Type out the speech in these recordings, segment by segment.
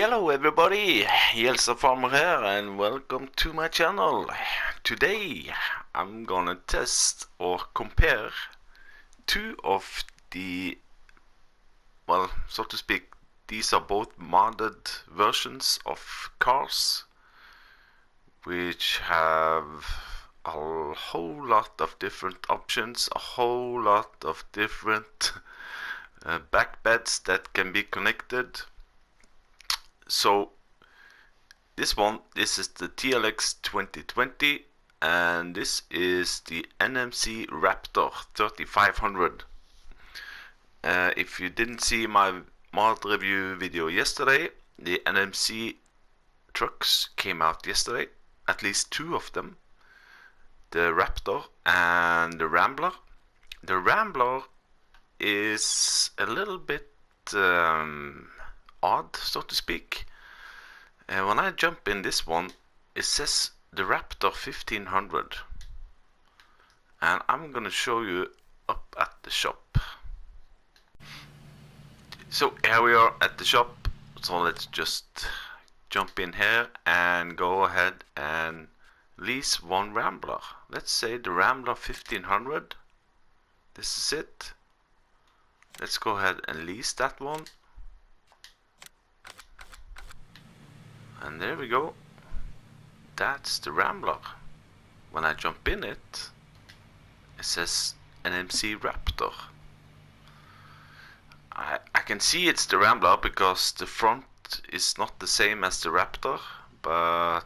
Hello everybody, Yelsa Farmer here and welcome to my channel. Today I'm gonna test or compare two of the, well, so to speak, these are both modded versions of cars which have a whole lot of different options, a whole lot of different back beds that can be connected. So this is the TLX 2020 and this is the NMC Raptor 3500. If you didn't see my mod review video yesterday, the NMC trucks came out yesterday, at least two of them, the Raptor and the Rambler. The Rambler is a little bit odd, so to speak. When I jump in this one, it says the Raptor 1500, and I'm gonna show you up at the shop. So here we are at the shop, so let's just jump in here and go ahead and lease one Rambler. Let's say the Rambler 1500. This is it. Let's go ahead and lease that one. And there we go. That's the Rambler. When I jump in it, it says NMC Raptor. I can see it's the Rambler because the front is not the same as the Raptor, but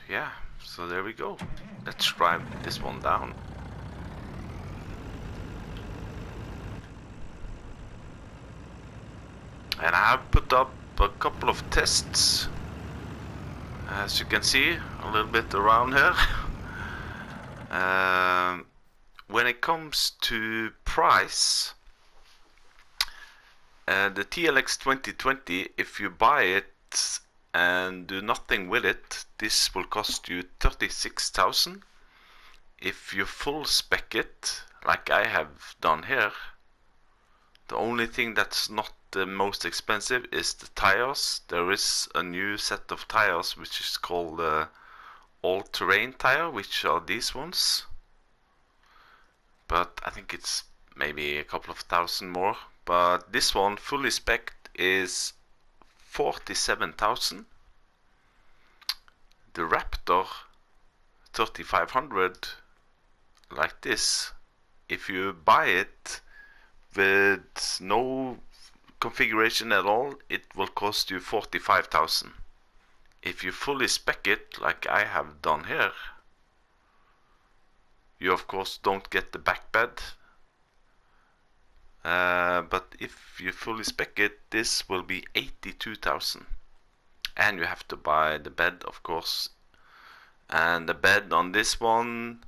yeah, so there we go. Let's drive this one down. And I have put up a couple of tests, as you can see, a little bit around here. When it comes to price, the TLX 2020, if you buy it and do nothing with it, this will cost you 36,000. If you full spec it, like I have done here, the only thing that's not the most expensive is the tires. There is a new set of tires which is called the all-terrain tire, which are these ones, but I think it's maybe a couple of thousand more. But this one fully spec is 47,000. The Raptor 3500, like this, if you buy it with no configuration at all, it will cost you 45,000. If you fully spec it, like I have done here, you of course don't get the back bed. But if you fully spec it, this will be 82,000. And you have to buy the bed, of course. And the bed on this one,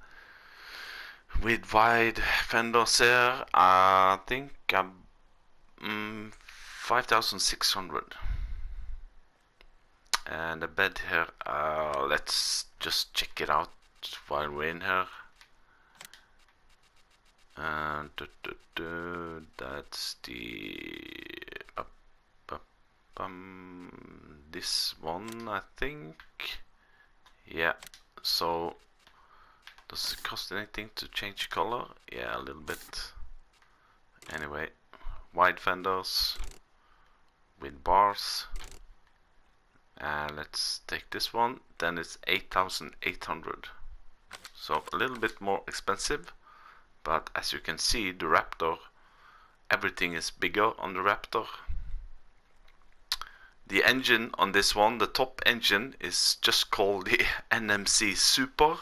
with wide fenders here, I think 5,600. And the bed here, let's just check it out while we're in here. And that's the this one, I think. Yeah, so does it cost anything to change color? Yeah, a little bit. Anyway, wide fenders with bars. And let's take this one, then it's 8,800. So a little bit more expensive. But as you can see, the Raptor, everything is bigger on the Raptor. The engine on this one, the top engine, is just called the NMC Super.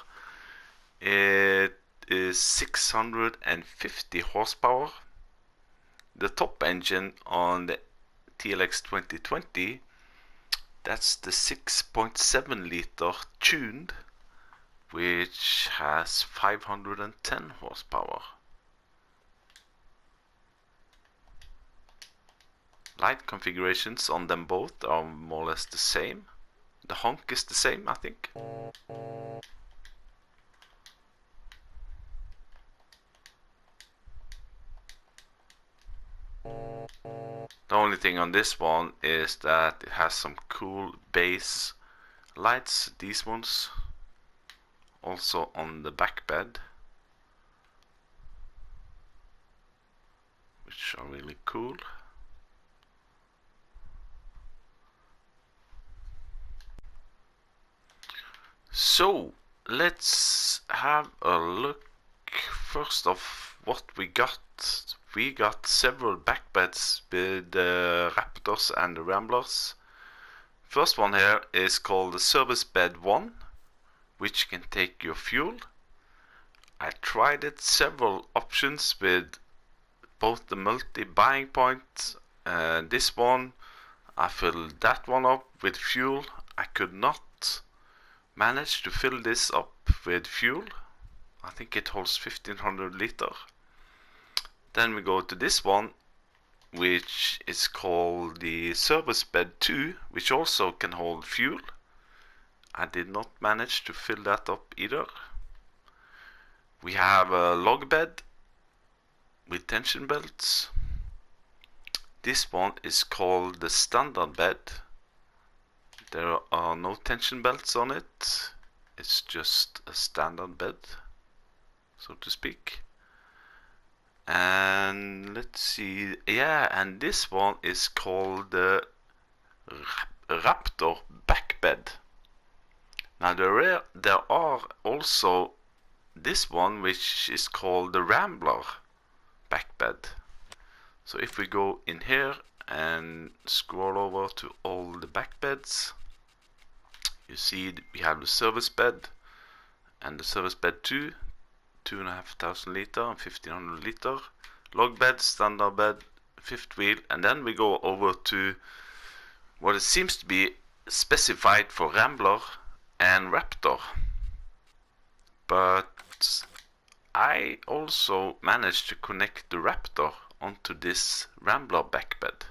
It is 650 horsepower. The top engine on the TLX 2020, that's the 6.7 liter tuned, which has 510 horsepower. Light configurations on them both are more or less the same. The honk is the same, I think. The only thing on this one is that it has some cool base lights, these ones, also on the back bed, which are really cool. So let's have a look first of what we got. We got several back beds with the Raptors and the Ramblers. First one here is called the Service Bed 1, which can take your fuel. I tried it several options with both the multi buying point and this one. I filled that one up with fuel. I could not manage to fill this up with fuel. I think it holds 1500 liter. Then we go to this one, which is called the Service Bed 2, which also can hold fuel. I did not manage to fill that up either. We have a log bed with tension belts. This one is called the Standard Bed. There are no tension belts on it. It's just a standard bed, so to speak. And let's see, yeah, and this one is called the Raptor back bed. Now there are also this one, which is called the Rambler back bed. So if we go in here and scroll over to all the back beds, you see we have the service bed and the service bed 2, 2,500 liter and 1,500 liter, log bed, standard bed, fifth wheel, and then we go over to what it seems to be specified for Rambler and Raptor. But I also managed to connect the Raptor onto this Rambler back bed.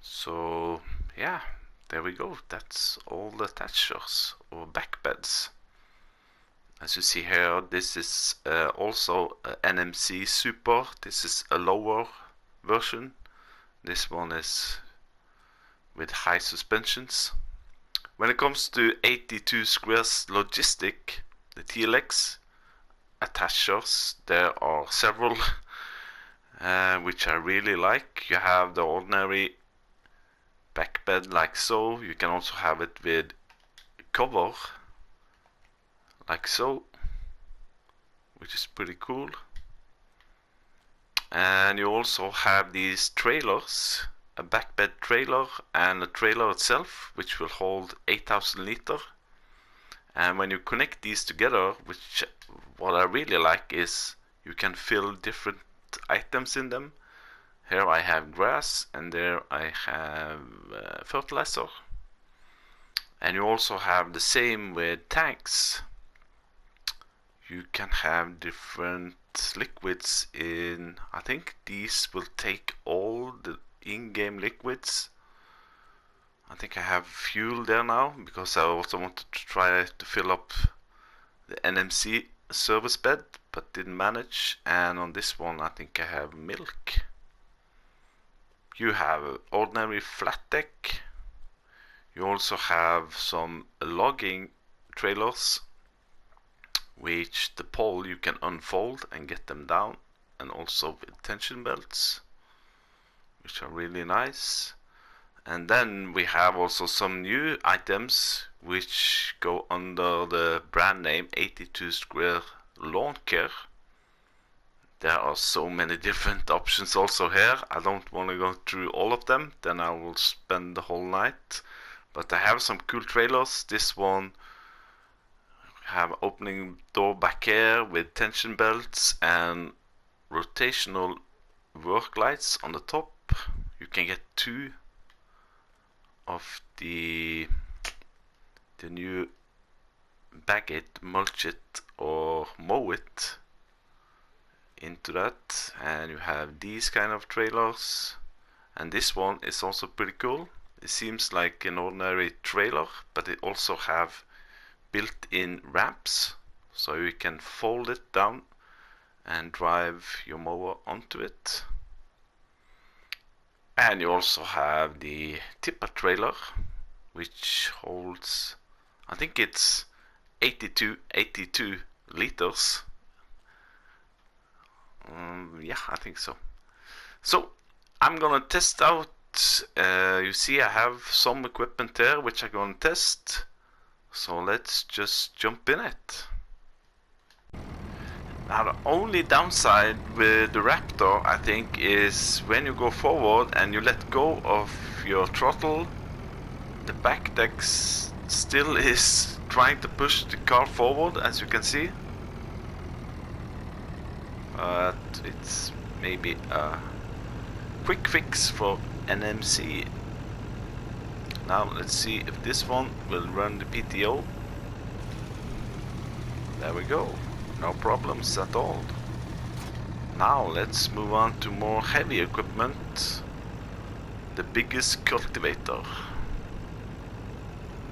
So yeah, there we go. That's all the attachers or back beds. As you see here, this is also a NMC Super. This is a lower version. This one is with high suspensions. When it comes to 82 squares logistic, the TLX attachers, there are several which I really like. You have the ordinary back bed like so. You can also have it with cover like so, which is pretty cool. And you also have these trailers, a back bed trailer and a trailer itself, which will hold 8,000 liter. And when you connect these together, which what I really like is you can fill different items in them. Here I have grass and there I have fertilizer. And you also have the same with tanks. You can have different liquids in, I think these will take all the in-game liquids. I think I have fuel there now because I also wanted to try to fill up the NMC service bed but didn't manage, and on this one I think I have milk. You have ordinary flat deck. You also have some logging trailers, which the pole you can unfold and get them down, and also with tension belts, which are really nice. And then we have also some new items which go under the brand name 82 Square Lawn Care. There are so many different options also here. I don't want to go through all of them, then I will spend the whole night. But I have some cool trailers. This one have opening door back here with tension belts and rotational work lights on the top. You can get 2 of the new bag it, mulch it or mow it into that, and you have these kind of trailers. And this one is also pretty cool. It seems like an ordinary trailer, but it also have built-in ramps, so you can fold it down and drive your mower onto it. And you also have the tipper trailer, which holds, I think it's 82 liters. Yeah, I think so. So I'm gonna test out. You see, I have some equipment there which I'm gonna test. So let's just jump in it. Now the only downside with the Raptor, I think, is when you go forward and you let go of your throttle, the back deck still is trying to push the car forward, as you can see. But it's maybe a quick fix for NMC. Now let's see if this one will run the PTO. There we go. No problems at all. Now let's move on to more heavy equipment. The biggest cultivator.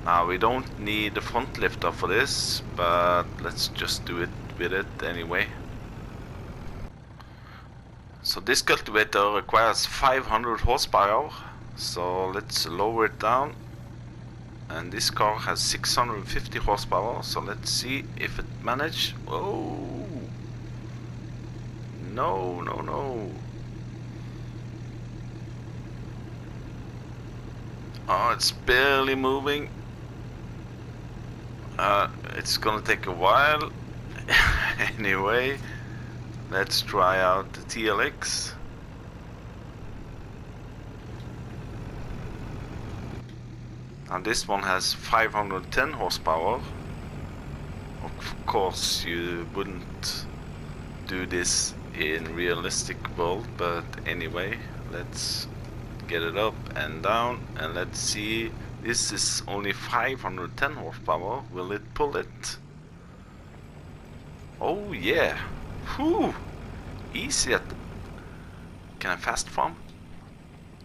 Now we don't need a front lifter for this, but let's just do it with it anyway. So this cultivator requires 500 horsepower, so let's lower it down. And this car has 650 horsepower, so let's see if it manages. Oh! No, no, no. Oh, it's barely moving. It's gonna take a while. Anyway, let's try out the TLX. And this one has 510 horsepower. Of course, you wouldn't do this in realistic world, but anyway, let's get it up and down and let's see. This is only 510 horsepower. Will it pull it? Oh yeah. Whew. Easy at. Can I fast farm?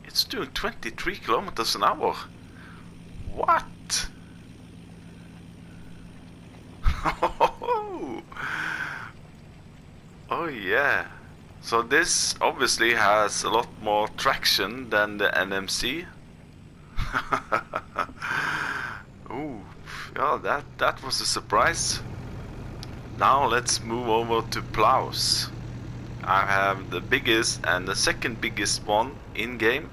It's doing 23 kilometers an hour. What? Oh yeah. So this obviously has a lot more traction than the NMC. Ooh, yeah, that was a surprise. Now let's move over to plows. I have the biggest and the second biggest one in game.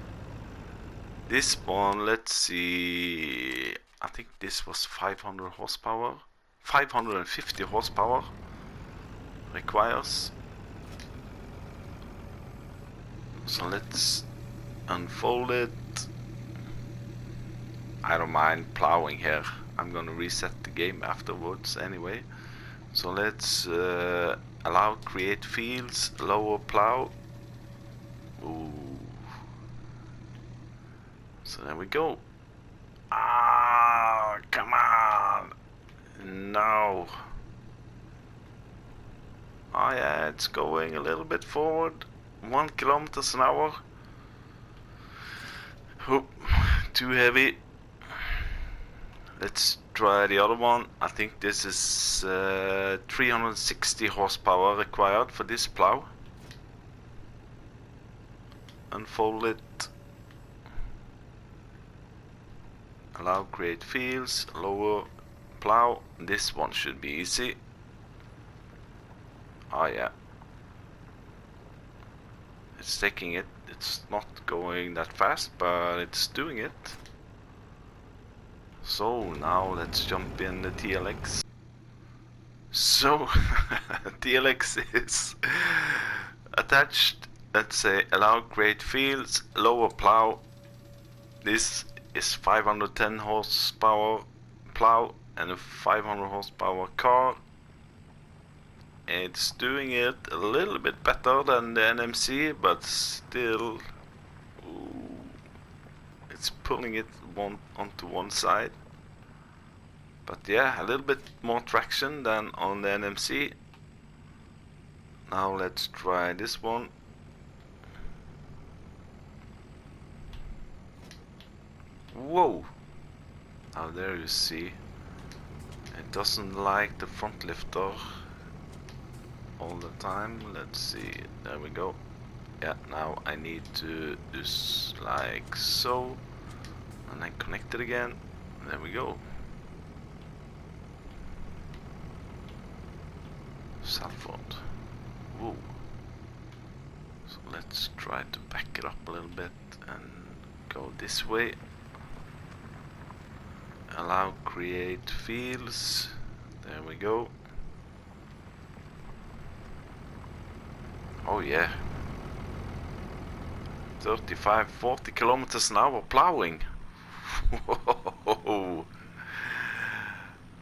This one, let's see, I think this was 500 horsepower. 550 horsepower requires. So let's unfold it. I don't mind plowing here. I'm gonna reset the game afterwards anyway. So let's allow create fields, lower plow. Ooh. So there we go. Ah, come on. No. Oh yeah, it's going a little bit forward. 1 kilometers an hour. Oop, too heavy. Let's try the other one. I think this is 360 horsepower required for this plow. Unfold it. Allow create fields, lower plow. This one should be easy. Oh yeah. It's taking it. It's not going that fast, but it's doing it. So now let's jump in the TLX. So TLX is attached. Let's say allow create fields, lower plow. This is 510 horsepower plow and a 500 horsepower car. It's doing it a little bit better than the NMC, but still, ooh, it's pulling it onto one side. But yeah, a little bit more traction than on the NMC. Now let's try this one. Whoa! Now there you see, it doesn't like the front lifter all the time. Let's see, there we go. Yeah, now I need to do like so, and then connect it again. There we go. Salford. Whoa. So let's try to back it up a little bit and go this way. Allow create fields. There we go. Oh yeah. 35, 40 kilometers an hour plowing. Whoa.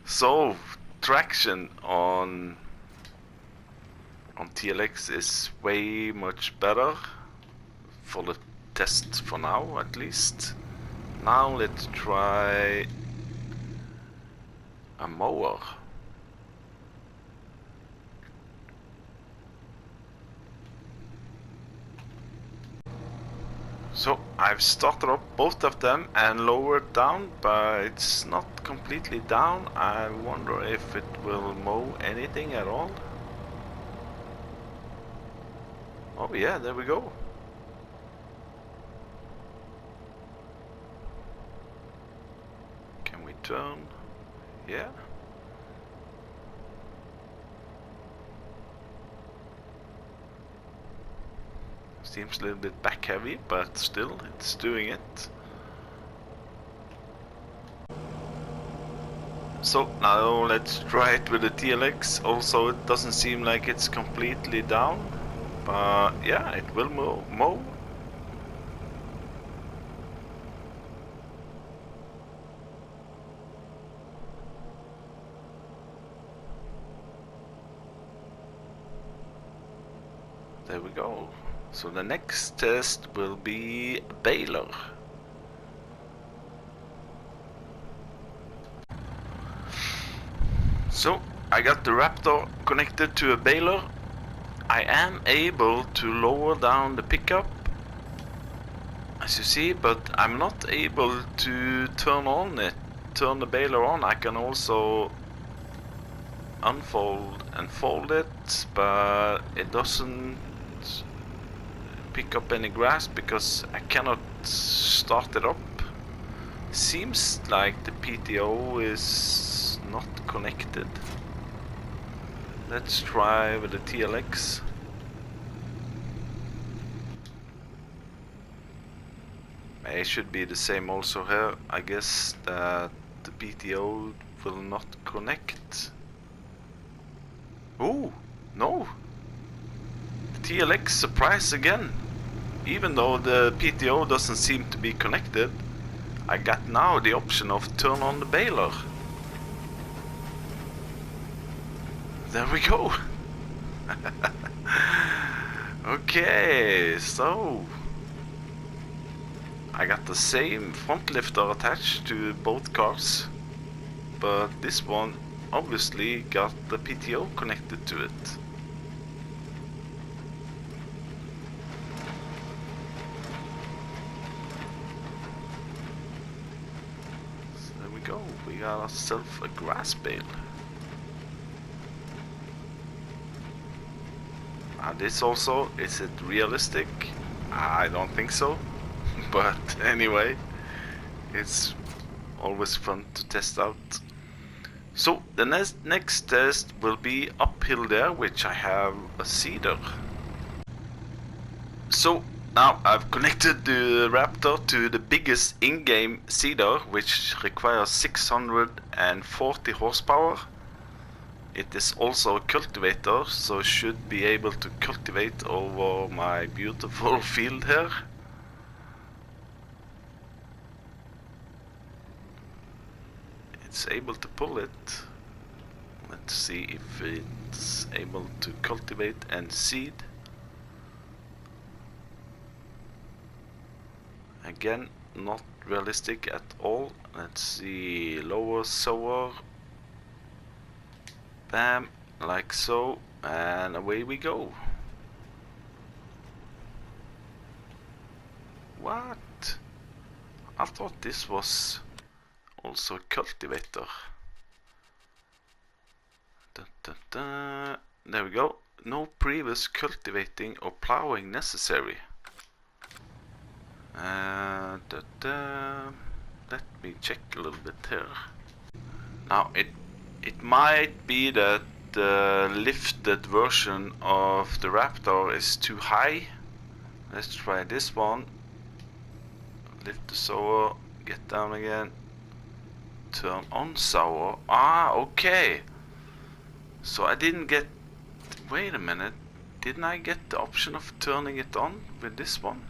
So traction on TLX is way much better for the test for now, at least. Now let's try a mower. So I've started up both of them and lowered down, but it's not completely down. I wonder if it will mow anything at all. Oh yeah, there we go. Can we turn? Yeah. Seems a little bit back heavy, but still it's doing it. So now let's try it with the TLX. Also, it doesn't seem like it's completely down, but yeah, it will mow. There we go. So the next test will be a baler. So I got the Raptor connected to a baler. I am able to lower down the pickup, as you see, but I'm not able to turn the baler on. I can also unfold and fold it, but it doesn't pick up any grass because I cannot start it up. Seems like the PTO is not connected. Let's try with the TLX. It should be the same also here. I guess that the PTO will not connect. Oh, no! The TLX surprise again. Even though the PTO doesn't seem to be connected, I got now the option of turn on the baler. There we go. Okay, so I got the same front lifter attached to both cars, but this one obviously got the PTO connected to it. So there we go, we got ourselves a grass bale. And this also, is it realistic? I don't think so. But anyway, it's always fun to test out. So the next test will be uphill there, which I have a seeder. So now I've connected the Raptor to the biggest in-game seeder, which requires 640 horsepower. It is also a cultivator, so should be able to cultivate over my beautiful field here. It's able to pull it. Let's see if it's able to cultivate and seed. Again, not realistic at all. Let's see, lower sower. Bam, like so, and away we go. What? I thought this was also a cultivator. Da, da, da. There we go. no previous cultivating or plowing necessary. Let me check a little bit here. Now it might be that the lifted version of the Raptor is too high. Let's try this one. Lift the sower, get down again, turn on sower. Ah, okay. So I didn't get, wait a minute, didn't I get the option of turning it on with this one?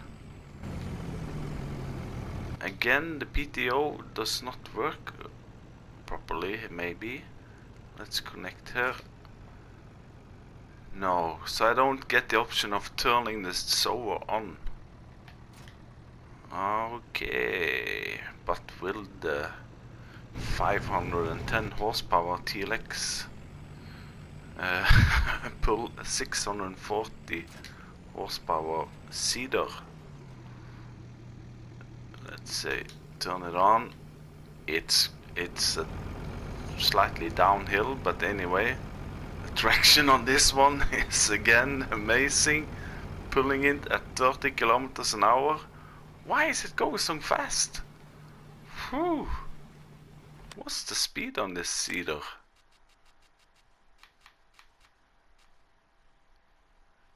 Again, the PTO does not work properly, maybe. Let's connect here. No, so I don't get the option of turning this sower on. Okay, but will the 510 horsepower TLX pull a 640 horsepower seeder? Let's say turn it on. It's slightly downhill, but anyway, the traction on this one is again amazing, pulling it at 30 kilometers an hour. Why is it going so fast? Whew. What's the speed on this seeder?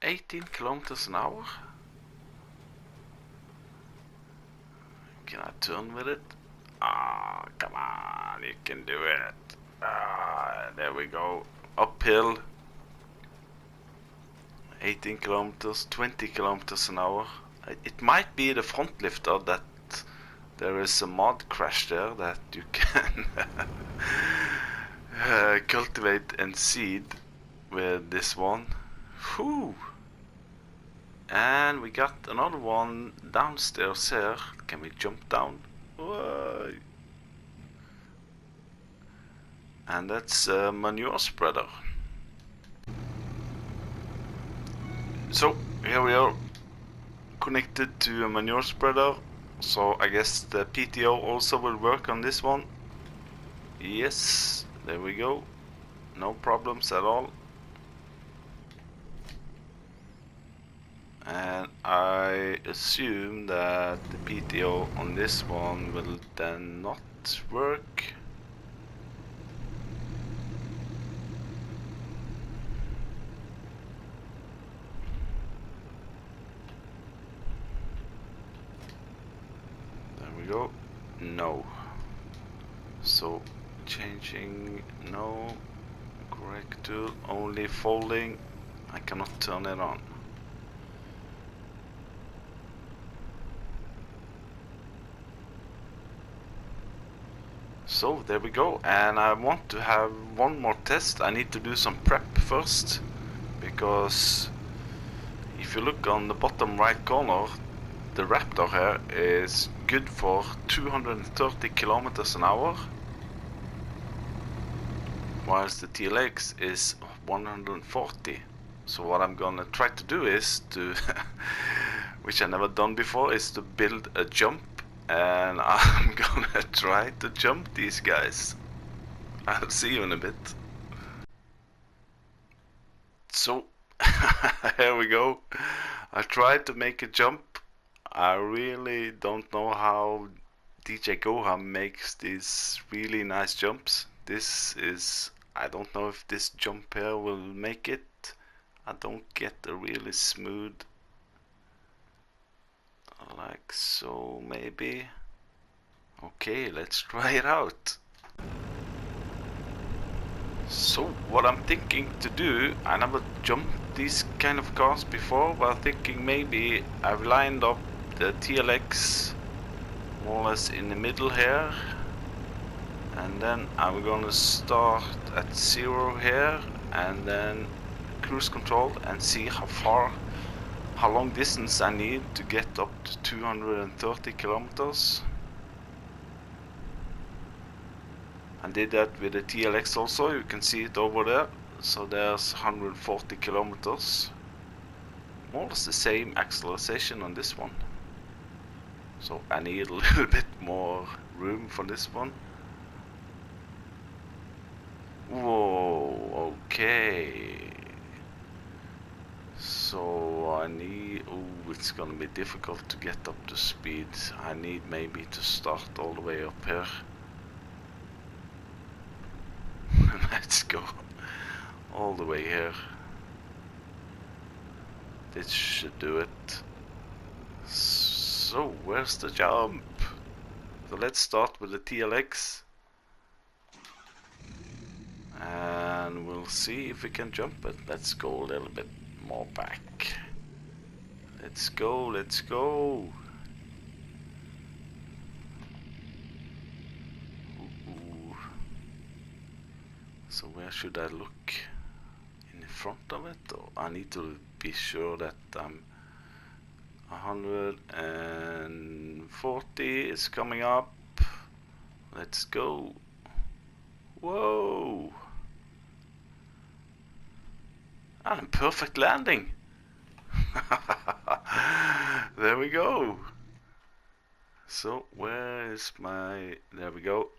18 kilometers an hour? Can I turn with it? Ah, come on, you can do it. Ah, there we go. Uphill. 18 kilometers, 20 kilometers an hour. It might be the front lifter that there is a mod crash there that you can cultivate and seed with this one. Whew. And we got another one downstairs here. Can we jump down? Whoa. And that's a manure spreader. So here we are, connected to a manure spreader. So I guess the PTO also will work on this one. Yes, there we go. No problems at all. And I assume that the PTO on this one will then not work. There we go. No. So changing, no. Correct tool, only folding. I cannot turn it on. So there we go, and I want to have one more test. I need to do some prep first, because if you look on the bottom right corner, the Raptor here is good for 230 kilometers an hour, whilst the TLX is 140. So what I'm gonna try to do is to, which I never done before, is to build a jump. And I'm gonna try to jump these guys. I'll see you in a bit. So, here we go. I tried to make a jump. I really don't know how DJ Goham makes these really nice jumps. This is, I don't know if this jump here will make it. I don't get a really smooth, like so, maybe. Okay, let's try it out. So what I'm thinking to do, I never jumped these kind of cars before, but I'm thinking maybe I've lined up the TLX more or less in the middle here, and then I'm gonna start at 0 here and then cruise control and see how long distance I need to get up to 230 kilometers. I did that with the TLX also, you can see it over there. So there's 140 kilometers. More or less the same acceleration on this one. So I need a little bit more room for this one. Whoa, okay. So I need, oh, it's gonna be difficult to get up to speed. I need maybe to start all the way up here. Let's go all the way here. This should do it. So where's the jump? So let's start with the TLX. And we'll see if we can jump it. Let's go a little bit more back. Let's go, let's go. Ooh. So where should I look? In front of it? Or I need to be sure that I'm 140 is coming up. Let's go. Whoa. And a perfect landing. There we go. So where is my, there we go.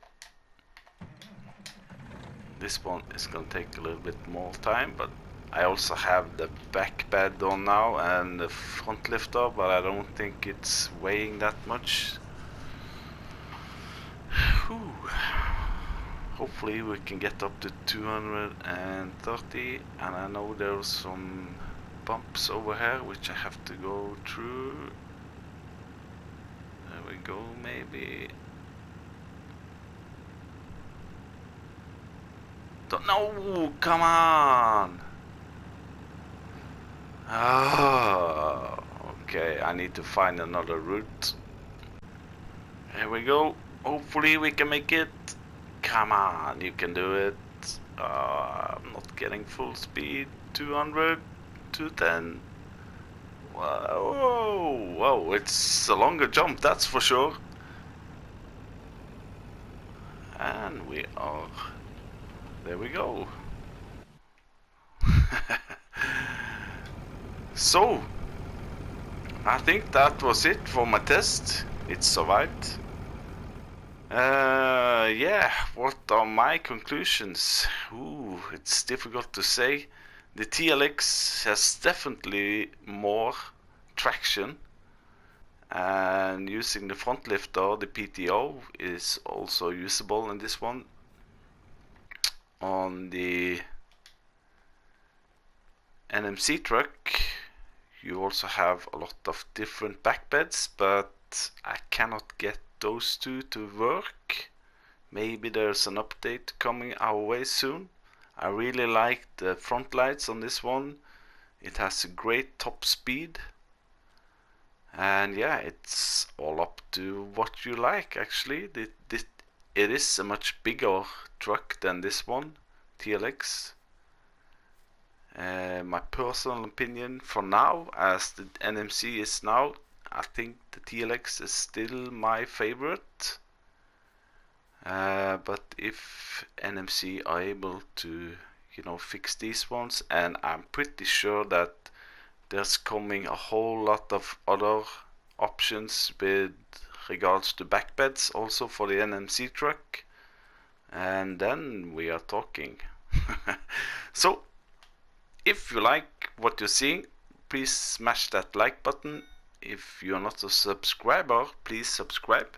This one is gonna take a little bit more time, but I also have the back bed on now and the front lifter, but I don't think it's weighing that much. Whew. Hopefully we can get up to 230, and I know there's some bumps over here which I have to go through. There we go, maybe. No, come on! Ah, okay, I need to find another route. Here we go. Hopefully we can make it. Come on, you can do it. I'm not getting full speed. 200, 210. Whoa, whoa, it's a longer jump, that's for sure. And we are, there we go. So, I think that was it for my test. It survived. Yeah, what are my conclusions? Ooh, it's difficult to say. The TLX has definitely more traction, and using the front lifter, the PTO, is also usable in this one. On the NMC truck, you also have a lot of different back beds, but I cannot get those two to work. Maybe there's an update coming our way soon. I really like the front lights on this one. It has a great top speed, and yeah, it's all up to what you like. Actually, it is a much bigger truck than this one, TLX. My personal opinion for now, as the NMC is now, I think the TLX is still my favorite. But if NMC are able to, fix these ones, and I'm pretty sure that there's coming a whole lot of other options with regards to back beds also for the NMC truck, and then we are talking. So if you like what you're seeing, please smash that like button. If you're not a subscriber, please subscribe.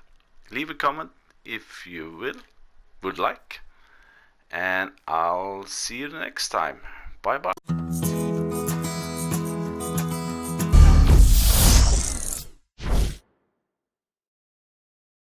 Leave a comment if you would like. And I'll see you next time. Bye bye.